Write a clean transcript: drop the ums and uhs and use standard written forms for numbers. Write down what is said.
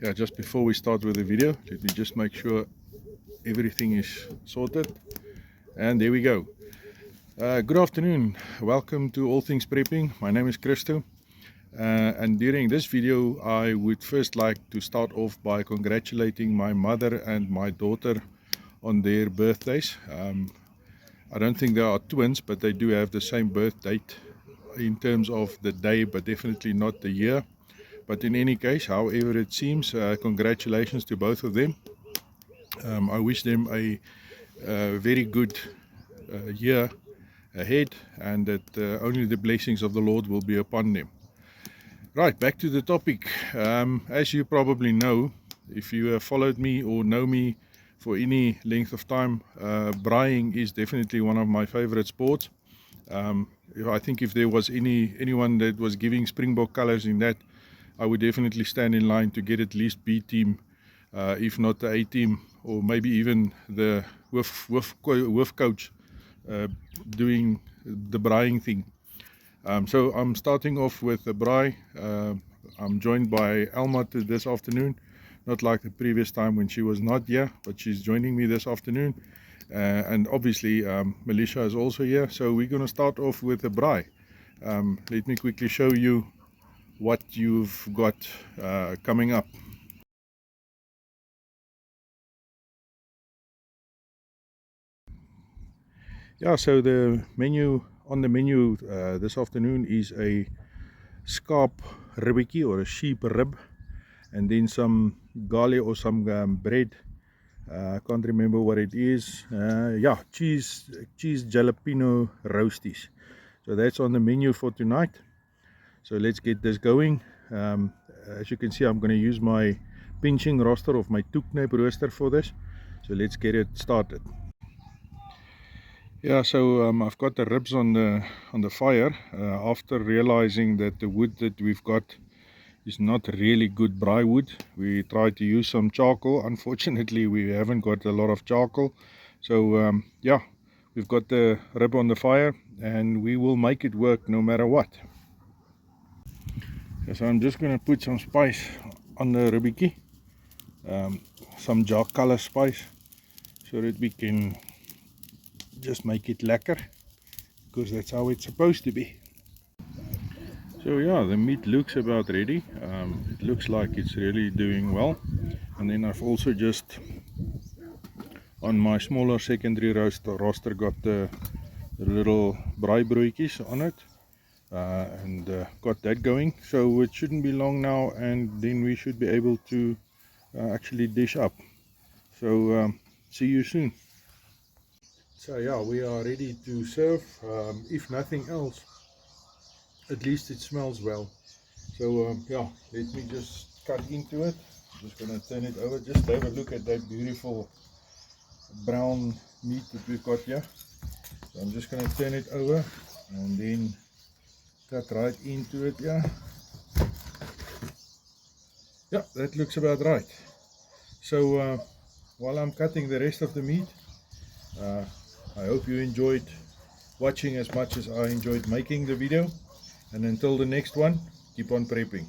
Yeah, just before we start with the video, let me just make sure everything is sorted. And there we go. Good afternoon. Welcome to All Things Prepping. My name is Christo. And during this video, I would first like to start off by congratulating my mother and my daughter on their birthdays. I don't think they are twins, but they do have the same birth date in terms of the day, but definitely not the year. But in any case, however it seems, congratulations to both of them. I wish them a very good year ahead, and that only the blessings of the Lord will be upon them. Right, back to the topic. As you probably know, if you have followed me or know me for any length of time, braaiing is definitely one of my favorite sports. I think if there was anyone that was giving Springbok colors in that, I would definitely stand in line to get at least B team, if not the A team, or maybe even the with coach doing the braaiing thing. So I'm starting off with the braai. I'm joined by Alma this afternoon, not like the previous time when she was not here, but she's joining me this afternoon. And obviously Melissa is also here, so we're going to start off with the braai. Let me quickly show you what you've got coming up. Yeah, so the menu on the menu this afternoon is a skaap ribbetjie or a sheep rib, and then some gali or some bread. I can't remember what it is. Yeah, cheese jalapeno roasties. So that's on the menu for tonight. So let's get this going. As you can see, I'm going to use my pinching roaster of my Toeknap roaster for this. So let's get it started. Yeah, so I've got the ribs on the fire after realizing that the wood that we've got is not really good braai wood. We tried to use some charcoal. Unfortunately, we haven't got a lot of charcoal. So yeah, we've got the rib on the fire and we will make it work no matter what. So I'm just going to put some spice on the ribbetjie, some dark color spice, so that we can just make it lekker, because that's how it's supposed to be. So yeah, the meat looks about ready. It looks like it's really doing well. And then I've also just on my smaller secondary roaster got the little braai broodjies on it, and got that going. So it shouldn't be long now, and then we should be able to actually dish up. So see you soon. So yeah, we are ready to serve. If nothing else, at least it smells well. So yeah, let me just cut into it. I'm just going to turn it over. Just have a look at that beautiful brown meat that we've got here. So I'm just going to turn it over and then cut right into it. Yeah, that looks about right. So while I'm cutting the rest of the meat, I hope you enjoyed watching as much as I enjoyed making the video. And until the next one, keep on prepping.